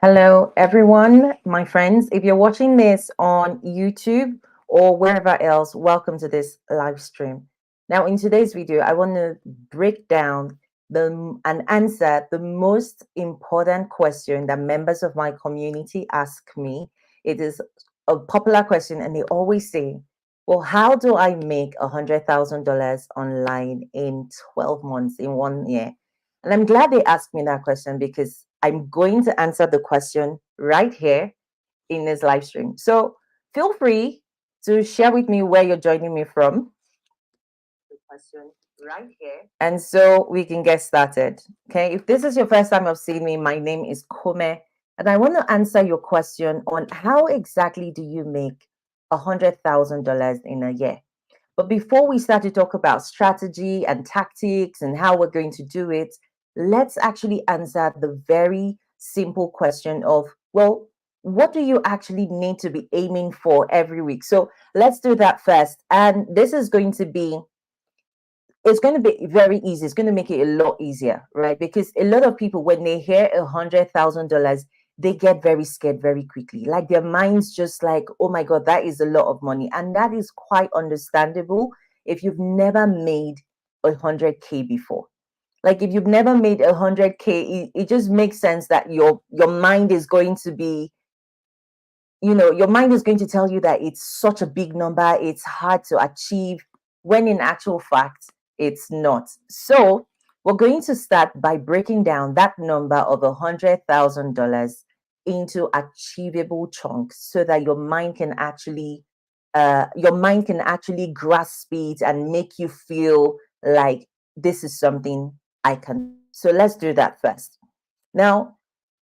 Hello, everyone, my friends. If you're watching this on YouTube or wherever else, welcome to this live stream. Now, in today's video, I want to break down and answer the most important question that members of my community ask me. It is a popular question, and they always say, well, how do I make $100,000 online in 12 months, in 1 year? And I'm glad they asked me that question because I'm going to answer the question right here in this live stream. So feel free to share with me where you're joining me from. The question right here. And so we can get started. Okay. If this is your first time of seeing me, my name is Kome, and I want to answer your question on how exactly do you make $100,000 in a year. But before we start to talk about strategy and tactics and how we're going to do it, let's actually answer the very simple question of, well, what do you actually need to be aiming for every week? So let's do that first. And this is going to be, it's going to be very easy. It's going to make it a lot easier, right? Because a lot of people, when they hear $100,000, they get very scared very quickly. Like their minds just like, oh my God, that is a lot of money. And that is quite understandable if you've never made 100K before. Like if you've never made 100K, it just makes sense that your mind is going to be, your mind is going to tell you that it's such a big number, it's hard to achieve, when in actual fact, it's not. So we're going to start by breaking down that number of $100,000 into achievable chunks so that your mind can actually grasp it and make you feel like this is something I can. So let's do that first. Now,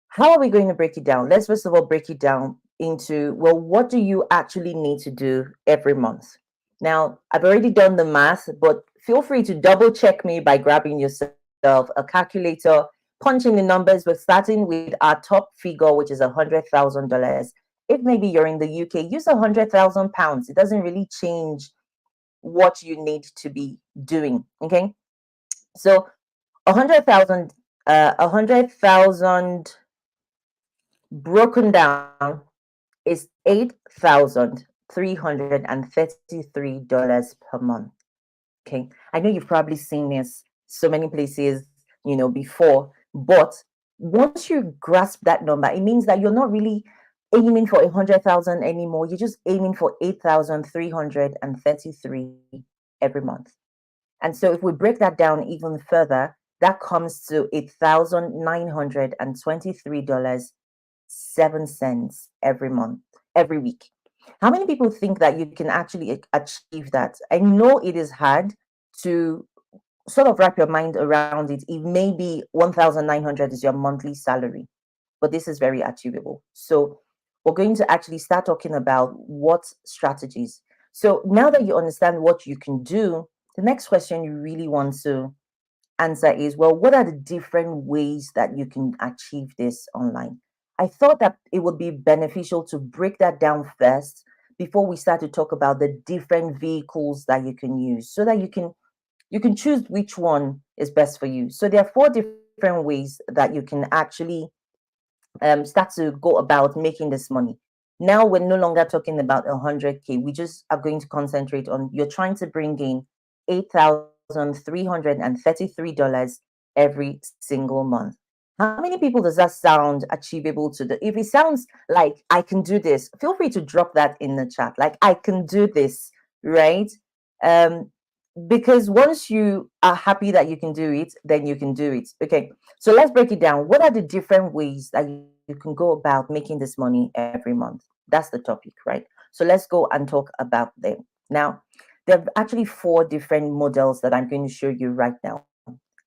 how are we going to break it down? Let's first of all break it down into, well, what do you actually need to do every month? Now, I've already done the math, but feel free to double check me by grabbing yourself a calculator, punching the numbers. We're starting with our top figure, which is $100,000. If maybe you're in the UK, use £100,000. It doesn't really change what you need to be doing. Okay. So 100,000 broken down is $8,333 per month. Okay. I know you've probably seen this so many places, before, but once you grasp that number, it means that you're not really aiming for 100,000 anymore. You're just aiming for 8,333 every month. And so if we break that down even further, that comes to $8,923.07 every month, every week. How many people think that you can actually achieve that? I know it is hard to sort of wrap your mind around it. It may be 1,900 is your monthly salary, but this is very achievable. So we're going to actually start talking about what strategies. So now that you understand what you can do, the next question you really want to answer is, well, what are the different ways that you can achieve this online? I thought that it would be beneficial to break that down first before we start to talk about the different vehicles that you can use so that you can choose which one is best for you. So there are 4 different ways that you can actually start to go about making this money. Now we're no longer talking about 100K. We just are going to concentrate on, you're trying to bring in $8,333 every single month. How many people does that sound achievable to do? If it sounds like I can do this, feel free to drop that in the chat. Like, I can do this, right? Because once you are happy that you can do it, then you can do it. Okay, so let's break it down. What are the different ways that you can go about making this money every month? That's the topic, right? So let's go and talk about them. Now, there are actually 4 different models that I'm going to show you right now.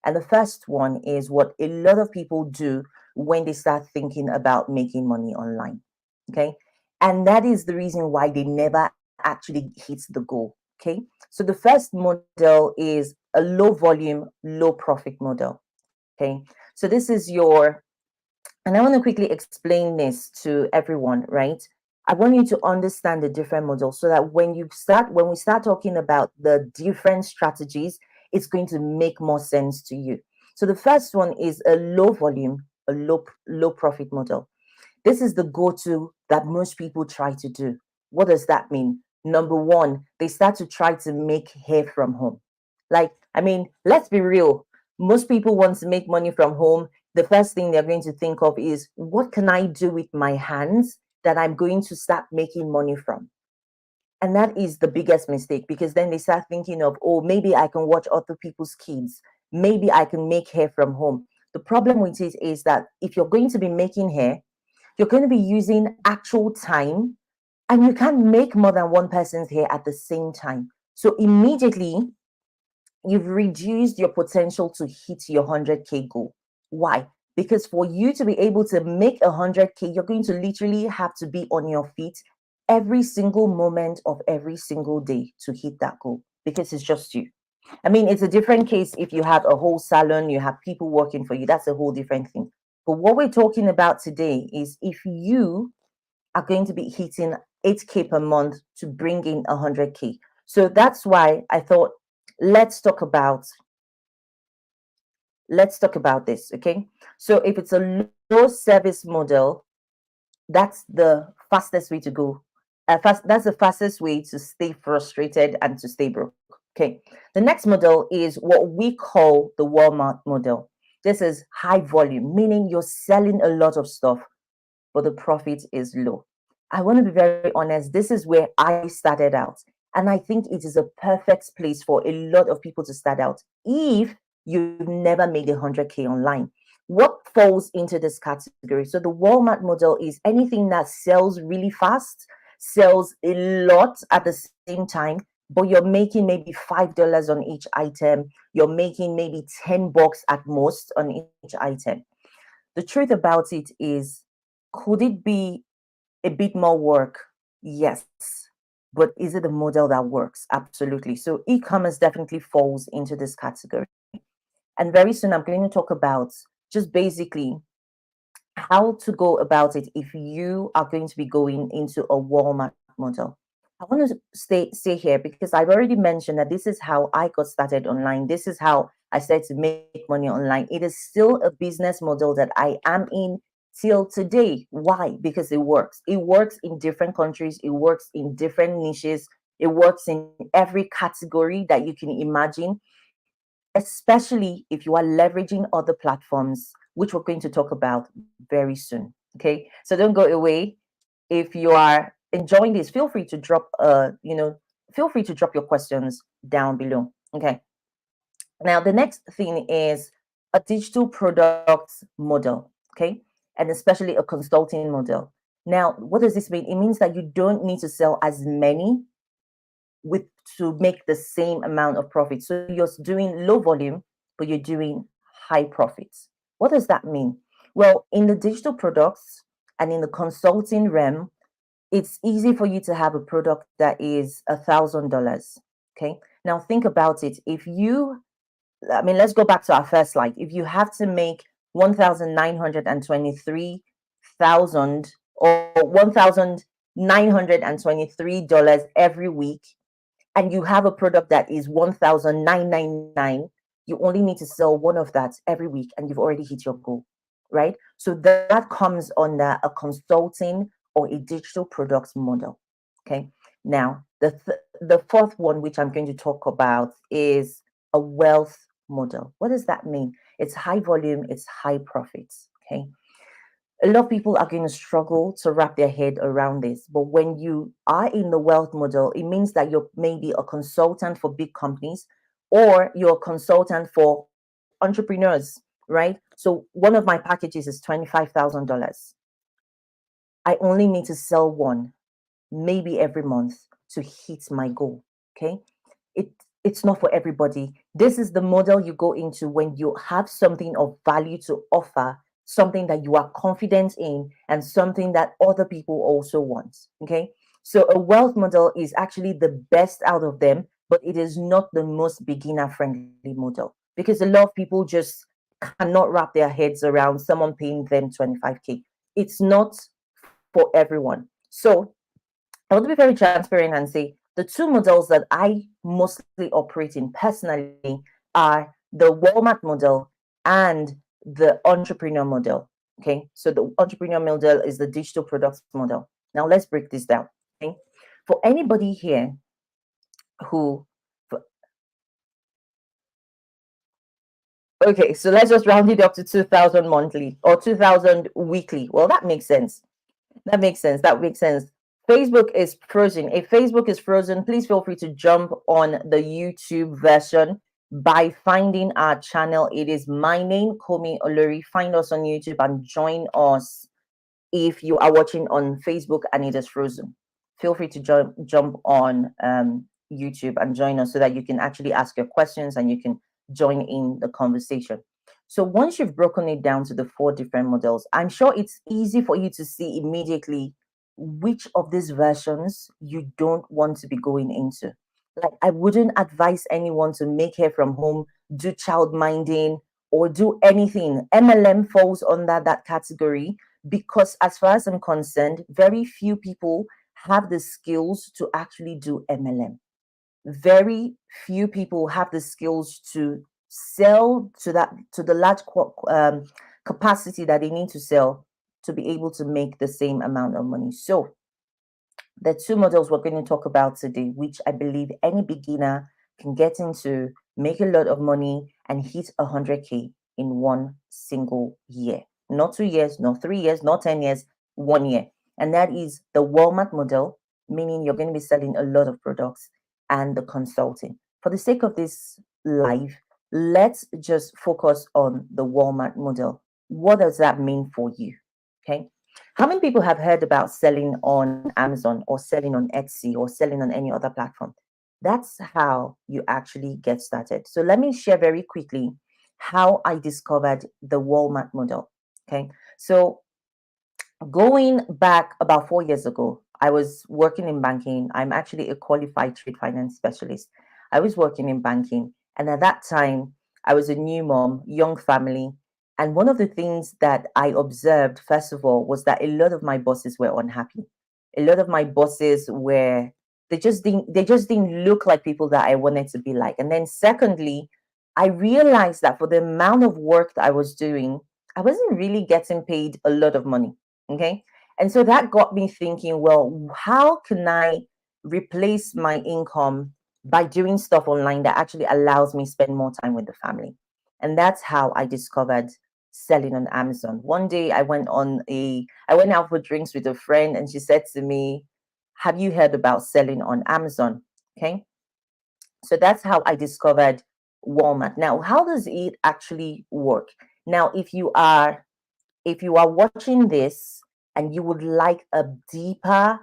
And the first one is what a lot of people do when they start thinking about making money online. Okay. And that is the reason why they never actually hit the goal. Okay. So the first model is a low volume, low profit model. Okay. So this is and I want to quickly explain this to everyone, right? I want you to understand the different models so that when we start talking about the different strategies, it's going to make more sense to you. So the first one is a low volume, a low profit model. This is the go-to that most people try to do. What does that mean? Number one, they start to try to make hair from home. Like, I mean, let's be real. Most people want to make money from home. The first thing they're going to think of is, what can I do with my hands that I'm going to start making money from? And that is the biggest mistake, because then they start thinking of, oh, maybe I can watch other people's kids. Maybe I can make hair from home. The problem with it is that if you're going to be making hair, you're going to be using actual time, and you can't make more than one person's hair at the same time. So immediately you've reduced your potential to hit your 100K goal. Why? Because for you to be able to make 100K, you're going to literally have to be on your feet every single moment of every single day to hit that goal, because it's just you. I mean, it's a different case if you have a whole salon, you have people working for you. That's a whole different thing. But what we're talking about today is if you are going to be hitting 8K per month to bring in 100K. So that's why I thought, let's talk about this. Okay, so if it's a low service model, that's the fastest way to go. That's the fastest way to stay frustrated and to stay broke. Okay, the next model is what we call the Walmart model. This is high volume, meaning you're selling a lot of stuff, but the profit is low. I want to be very honest, this is where I started out. And I think it is a perfect place for a lot of people to start out if you've never made 100K online. What falls into this category? So the Walmart model is anything that sells really fast, sells a lot at the same time, but you're making maybe $5 on each item. You're making maybe $10 at most on each item. The truth about it is, could it be a bit more work? Yes. But is it a model that works? Absolutely. So e-commerce definitely falls into this category. And very soon I'm going to talk about just basically how to go about it if you are going to be going into a Walmart model. I want to stay here because I've already mentioned that this is how I got started online. This is how I started to make money online. It is still a business model that I am in till today. Why? Because it works. It works in different countries. It works in different niches. It works in every category that you can imagine, especially if you are leveraging other platforms, which we're going to talk about very soon. Okay, so don't go away. If you are enjoying this, feel free to drop feel free to drop your questions down below. Okay, now the next thing is a digital products model. Okay, and especially a consulting model. Now, what does this mean? It means that you don't need to sell as many with to make the same amount of profit. So you're doing low volume, but you're doing high profits. What does that mean? Well, in the digital products and in the consulting realm, it's easy for you to have a product that is $1,000. Okay. Now think about it. I mean, let's go back to our first slide. If you have to make 1,923,000 or $1,923 every week, and you have a product that is 1,999, you only need to sell one of that every week and you've already hit your goal, right? So that comes under a consulting or a digital products model. Okay. Now, the fourth one, which I'm going to talk about, is a wealth model. What does that mean? It's high volume, it's high profits. Okay. A lot of people are going to struggle to wrap their head around this. But when you are in the wealth model, it means that you're maybe a consultant for big companies, or you're a consultant for entrepreneurs, right? So one of my packages is $25,000. I only need to sell one, maybe every month, to hit my goal. Okay. It it's not for everybody. This is the model you go into when you have something of value to offer, something that you are confident in, and something that other people also want. Okay. So a wealth model is actually the best out of them, but it is not the most beginner friendly model, because a lot of people just cannot wrap their heads around someone paying them 25K. It's not for everyone. So I want to be very transparent and say the two models that I mostly operate in personally are the Walmart model and the entrepreneur model. Okay, so the entrepreneur model is the digital products model. Now let's break this down. Okay, for anybody here who, okay, so let's just round it up to 2,000 monthly or 2,000 weekly. Well, that makes sense. That makes sense. That makes sense. Facebook is frozen. If Facebook is frozen, please feel free to jump on the YouTube version by finding our channel. It is my name, Komi Olori. Find us on YouTube and join us. If you are watching on Facebook and it is frozen, feel free to jump on YouTube and join us so that you can actually ask your questions and you can join in the conversation. So once you've broken it down to the 4 different models, I'm sure it's easy for you to see immediately which of these versions you don't want to be going into. Like, I wouldn't advise anyone to make hair from home, do child minding, or do anything. MLM falls under that category because, as far as I'm concerned, very few people have the skills to actually do MLM. Very few people have the skills to sell to the large capacity that they need to sell to be able to make the same amount of money. So the 2 models we're going to talk about today, which I believe any beginner can get into, make a lot of money, and hit 100K in one single year. Not 2 years, not 3 years, not 10 years, 1 year. And that is the Walmart model, meaning you're going to be selling a lot of products, and the consulting. For the sake of this live, let's just focus on the Walmart model. What does that mean for you? Okay. How many people have heard about selling on Amazon or selling on Etsy or selling on any other platform? That's how you actually get started. So let me share very quickly how I discovered the Walmart model. Okay. So going back about 4 years ago, I was working in banking. I'm actually a qualified trade finance specialist. I was working in banking. And at that time, I was a new mom, young family. And one of the things that I observed, first of all, was that a lot of my bosses were unhappy. A lot of my bosses were, they just didn't look like people that I wanted to be like. And then secondly, I realized that for the amount of work that I was doing, I wasn't really getting paid a lot of money. Okay. And so that got me thinking, well, how can I replace my income by doing stuff online that actually allows me spend more time with the family? And that's how I discovered selling on Amazon. One day I went out for drinks with a friend and she said to me, have you heard about selling on Amazon? Okay. So that's how I discovered Walmart. Now, how does it actually work? Now, if you are watching this and you would like a deeper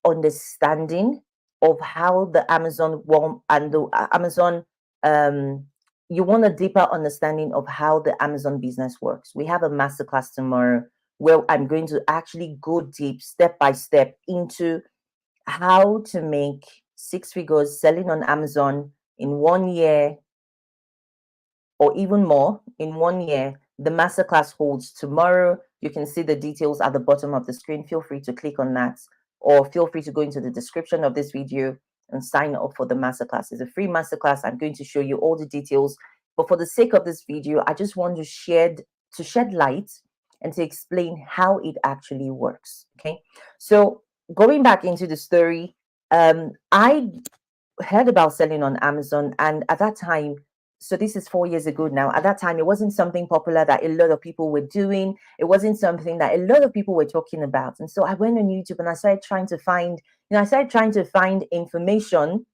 understanding of how the Amazon and the Amazon, um, you want a deeper understanding of how the Amazon business works, we have a masterclass tomorrow where I'm going to actually go deep, step by step, into how to make 6 figures selling on Amazon in 1 year or even more in 1 year. The masterclass holds tomorrow. You can see the details at the bottom of the screen. Feel free to click on that, or feel free to go into the description of this video and sign up for the masterclass. It's a free masterclass. I'm going to show you all the details, but for the sake of this video, I just want to shed light and to explain how it actually works. Okay, so going back into the story, I heard about selling on Amazon, and at that time, so this is 4 years ago now. At that time, it wasn't something popular that a lot of people were doing. It wasn't something that a lot of people were talking about. And so I went on YouTube and I started trying to find information,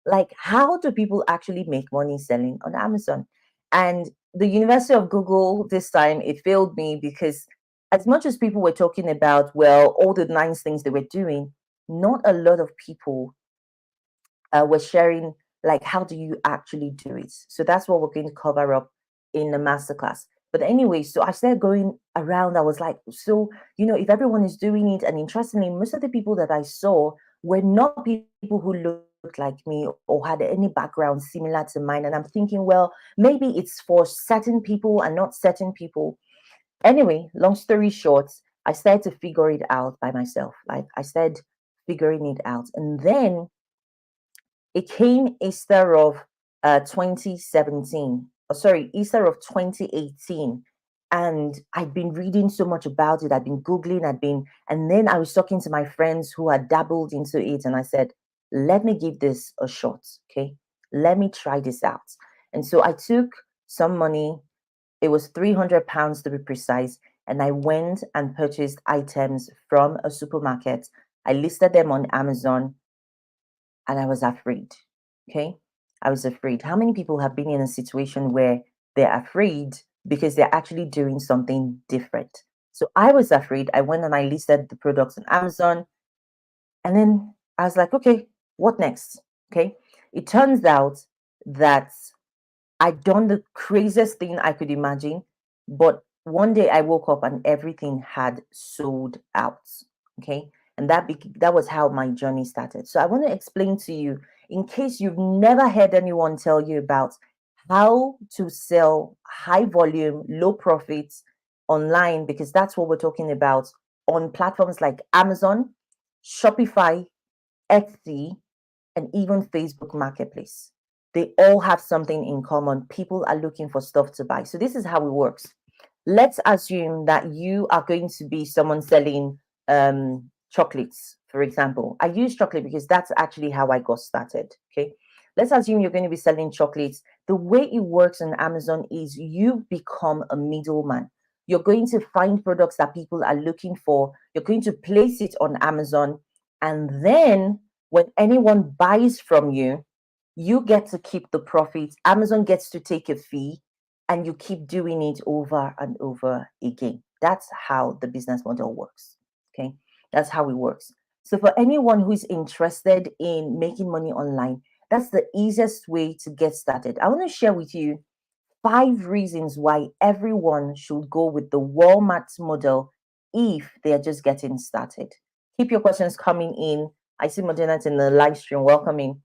like, how do people actually make money selling on Amazon? And the University of Google, this time, it failed me because as much as people were talking about, well, all the nice things they were doing, not a lot of people we're sharing, like, how do you actually do it. So that's what we're going to cover up in the masterclass. But anyway, so I started going around. I was like, so, if everyone is doing it, and interestingly, most of the people that I saw were not people who looked like me or had any background similar to mine. And I'm thinking, well, maybe it's for certain people and not certain people. Anyway, long story short, I started to figure it out by myself. Like, I started figuring it out. And then it came Easter of 2017. Oh, sorry, Easter of 2018. And I'd been reading so much about it. I'd been Googling, and then I was talking to my friends who had dabbled into it. And I said, let me give this a shot. Okay. Let me try this out. And so I took some money. It was £300 to be precise. And I went and purchased items from a supermarket. I listed them on Amazon, and I was afraid. Okay. I was afraid. How many people have been in a situation where they're afraid because they're actually doing something different? So I was afraid. I went and I listed the products on Amazon. And then I was like, okay, what next? Okay. It turns out that I'd done the craziest thing I could imagine, but one day I woke up and everything had sold out. Okay, and that was how my journey started. So I want to explain to you, in case you've never heard anyone tell you about how to sell high volume, low profits online, because that's what we're talking about on platforms like Amazon, Shopify, Etsy, and even Facebook Marketplace. They all have something in common. People are looking for stuff to buy. So this is how it works. Let's assume that you are going to be someone selling chocolates, for example. I use chocolate because that's actually how I got started. Okay. Let's assume you're going to be selling chocolates. The way it works on Amazon is you become a middleman. You're going to find products that people are looking for. You're going to place it on Amazon. And then when anyone buys from you, you get to keep the profits. Amazon gets to take a fee, and you keep doing it over and over again. That's how the business model works. Okay. That's how it works. So for anyone who is interested in making money online, that's the easiest way to get started. I want to share with you 5 reasons why everyone should go with the Walmart model if they're just getting started. Keep your questions coming in. I see Moderna in the live stream. Welcome in.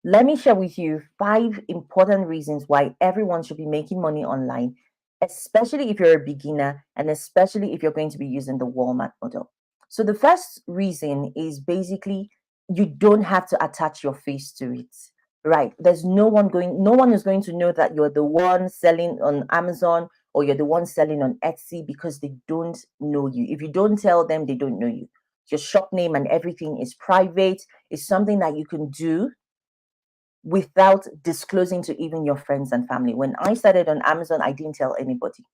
Let me share with you 5 important reasons why everyone should be making money online, especially if you're a beginner and especially if you're going to be using the Walmart model. So the first reason is basically you don't have to attach your face to it. Right? No one is going to know that you're the one selling on Amazon or you're the one selling on Etsy because they don't know you. If you don't tell them, they don't know you. Your shop name and everything is private. It's something that you can do without disclosing to even your friends and family. When I started on Amazon, I didn't tell anybody,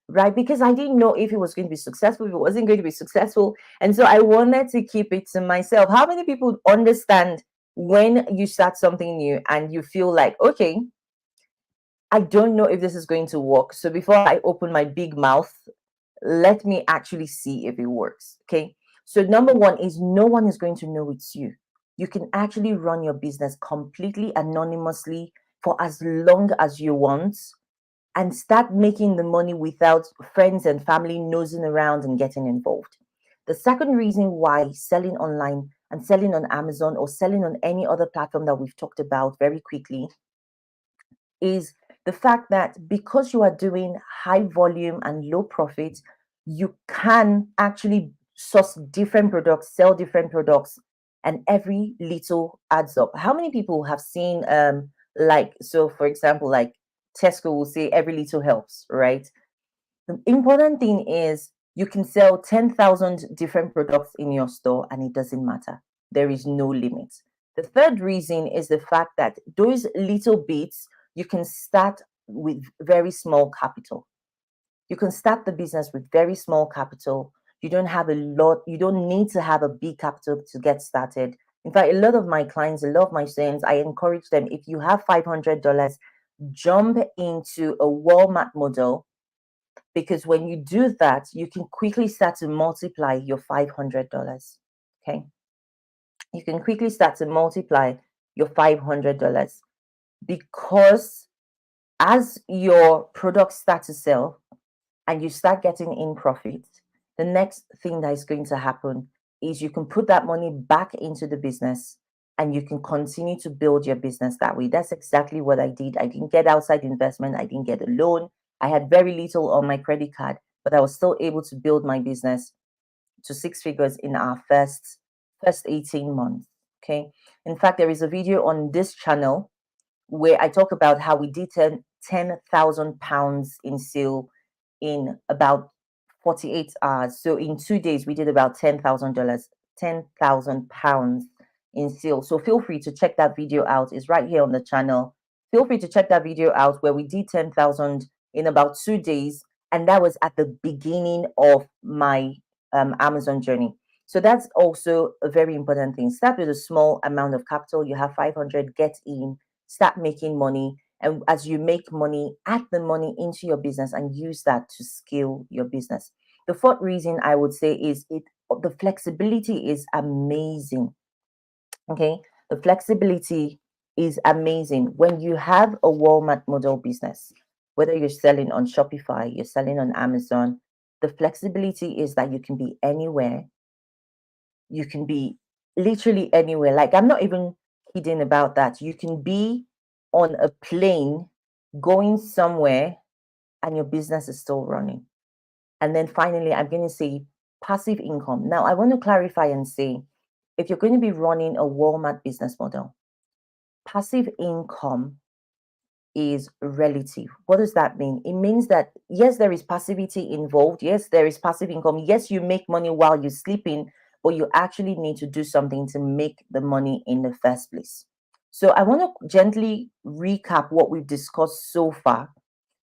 right? Because I didn't know if it was going to be successful, if it wasn't going to be successful. And so I wanted to keep it to myself. How many people understand when you start something new and you feel like, okay, I don't know if this is going to work. So before I open my big mouth, let me actually see if it works. Okay. So number one is no one is going to know it's you. You can actually run your business completely anonymously for as long as you want and start making the money without friends and family nosing around and getting involved. The second reason why selling online and selling on Amazon or selling on any other platform that we've talked about very quickly is the fact that because you are doing high volume and low profit, you can actually source different products, sell different products, and every little adds up. How many people have seen so for example, like Tesco will say every little helps, right? The important thing is you can sell 10,000 different products in your store and it doesn't matter. There is no limit. The third reason is the fact that those little bits, you can start with very small capital. You can start the business with very small capital. You don't have a lot, you don't need to have a big capital to get started. In fact, a lot of my clients, a lot of my students, I encourage them, if you have $500, jump into a Walmart model, because when you do that, you can quickly start to multiply your $500. Okay. You can quickly start to multiply your $500 because as your products start to sell and you start getting in profit, the next thing that is going to happen is you can put that money back into the business and you can continue to build your business that way. That's exactly what I did. I didn't get outside investment. I didn't get a loan. I had very little on my credit card, but I was still able to build my business to 6 figures in our first 18 months. Okay. In fact, there is a video on this channel where I talk about how we did 10,000 pounds in sale in about 48 hours. So in 2 days, we did about $10,000, 10,000 pounds in sales. So feel free to check that video out. It's right here on the channel. Feel free to check that video out where we did 10,000 in about 2 days. And that was at the beginning of my Amazon journey. So that's also a very important thing. Start with a small amount of capital. You have 500, get in, start making money. And as you make money, add the money into your business and use that to scale your business. The fourth reason I would say is the flexibility is amazing. Okay. The flexibility is amazing. When you have a Walmart model business, whether you're selling on Shopify, you're selling on Amazon, the flexibility is that you can be anywhere. You can be literally anywhere. Like, I'm not even kidding about that. You can be on a plane going somewhere and your business is still running. And then finally, I'm going to say passive income. Now, I want to clarify and say, if you're going to be running a Walmart business model, passive income is relative. What does that mean? It means that, yes, there is passivity involved. Yes, there is passive income. Yes, you make money while you're sleeping, but you actually need to do something to make the money in the first place. So I want to gently recap what we've discussed so far,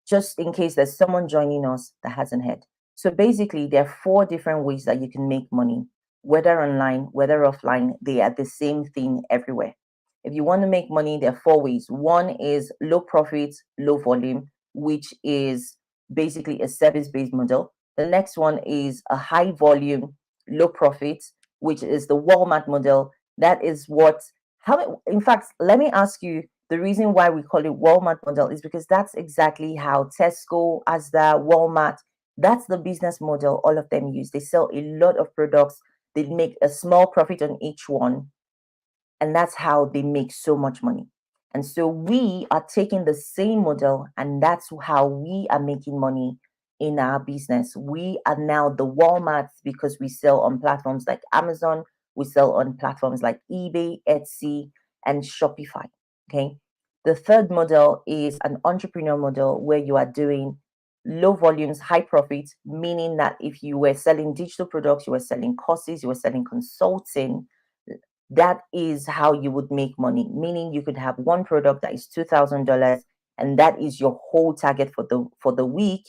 just in case there's someone joining us that hasn't heard. So basically, there are 4 different ways that you can make money, whether online, whether offline. They are the same thing everywhere. If you want to make money, there are 4 ways. One is low profit, low volume, which is basically a service-based model. The next one is a high volume, low profit, which is the Walmart model. That is what, how, in fact, let me ask you, the reason why we call it Walmart model is because that's exactly how Tesco, Asda, Walmart, that's the business model all of them use. They sell a lot of products. They make a small profit on each one. And that's how they make so much money. And so we are taking the same model, and that's how we are making money in our business. We are now the Walmarts because we sell on platforms like Amazon, we sell on platforms like eBay, Etsy, and Shopify. Okay. The third model is an entrepreneur model where you are doing low volumes, high profits, meaning that if you were selling digital products, you were selling courses, you were selling consulting, that is how you would make money. Meaning you could have one product that is $2,000, and that is your whole target for the week.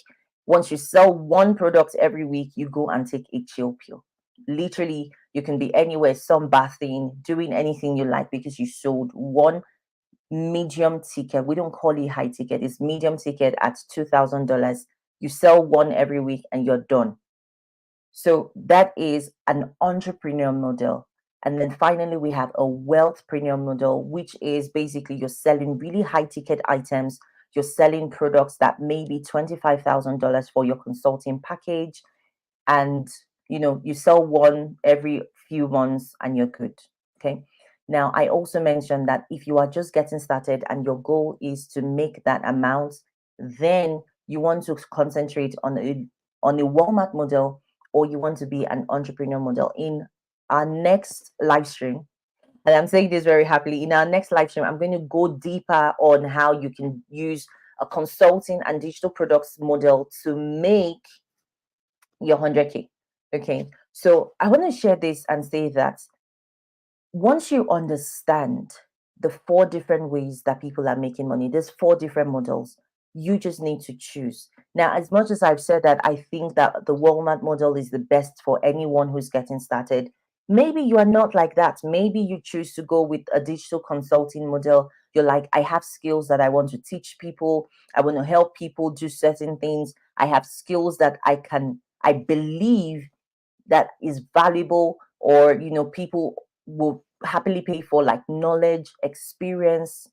Once you sell one product every week, you go and take a chill pill. Literally, you can be anywhere, sunbathing, doing anything you like, because you sold one medium ticket. We don't call it high ticket, it's medium ticket at $2,000. You sell one every week and you're done. So that is an entrepreneur model. And then finally, we have a wealthpreneur model, which is basically you're selling really high ticket items. You're selling products that may be $25,000 for your consulting package. And, you sell one every few months and you're good. Okay. Now, I also mentioned that if you are just getting started and your goal is to make that amount, then you want to concentrate on a Walmart model, or you want to be an entrepreneur model. In our next live stream, and I'm saying this very happily, in our next live stream, I'm going to go deeper on how you can use a consulting and digital products model to make your 100K. Okay. So I want to share this and say that once you understand the 4 different ways that people are making money, there's 4 different models. You just need to choose. Now, as much as I've said that I think that the Walmart model is the best for anyone who's getting started, maybe you are not like that. Maybe you choose to go with a digital consulting model. You're like, I have skills that I want to teach people. I want to help people do certain things. I have skills that I believe that is valuable, or, people will happily pay for, like knowledge, experience,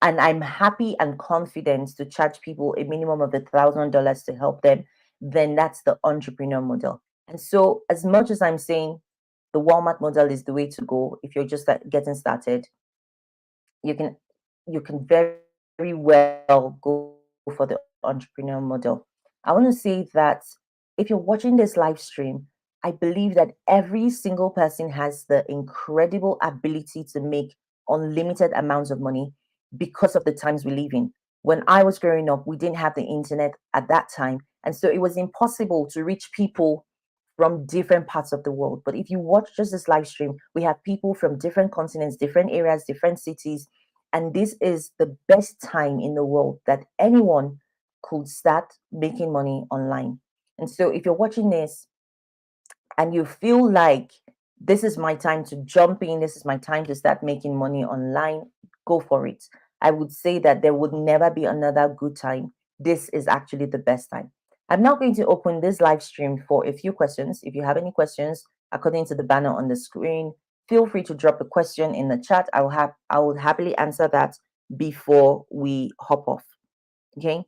and I'm happy and confident to charge people a minimum of $1,000 to help them, then that's the entrepreneur model. And so, as much as I'm saying the Walmart model is the way to go, if you're just getting started, you can very well go for the entrepreneur model. I want to say that if you're watching this live stream, I believe that every single person has the incredible ability to make unlimited amounts of money because of the times we live in. When I was growing up, we didn't have the internet at that time, And so it was impossible to reach people from different parts of the world. But if you watch just this live stream, we have people from different continents, different areas, different cities. And this is the best time in the world that anyone could start making money online. And so if you're watching this and you feel like this is my time to jump in, this is my time to start making money online, go for it. I would say that there would never be another good time. This is actually the best time. I'm now going to open this live stream for a few questions. If you have any questions, according to the banner on the screen, feel free to drop a question in the chat. I will happily answer that before we hop off. Okay.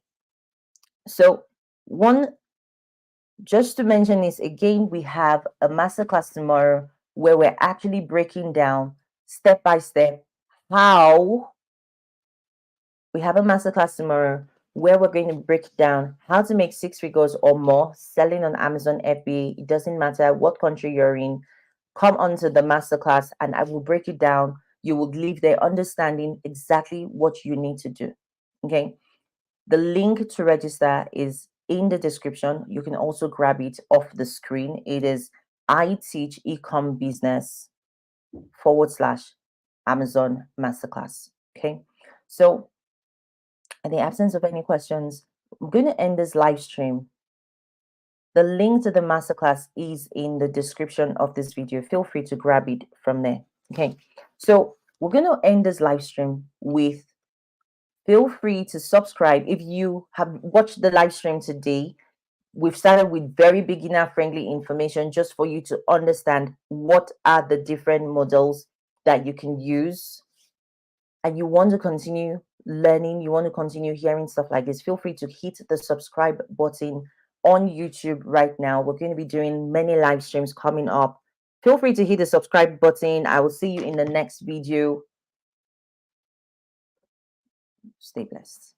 So one, just to mention this again, we have a masterclass tomorrow where we're actually breaking down step by step how we have a masterclass tomorrow where we're going to break down how to make 6 figures or more selling on Amazon FBA. It doesn't matter what country you're in. Come onto the masterclass and I will break it down. You will leave there understanding exactly what you need to do. Okay. The link to register is in the description. You can also grab it off the screen. It is I Teach Ecom Business / Amazon Masterclass. Okay. So in the absence of any questions, I'm going to end this live stream. The link to the masterclass is in the description of this video. Feel free to grab it from there. Okay. So we're going to end this live stream with, feel free to subscribe. If you have watched the live stream today, we've started with very beginner friendly information just for you to understand what are the different models that you can use, and you want to continue learning, you want to continue hearing stuff like this, feel free to hit the subscribe button on YouTube right now. We're going to be doing many live streams coming up. Feel free to hit the subscribe button. I will see you in the next video. Stay blessed.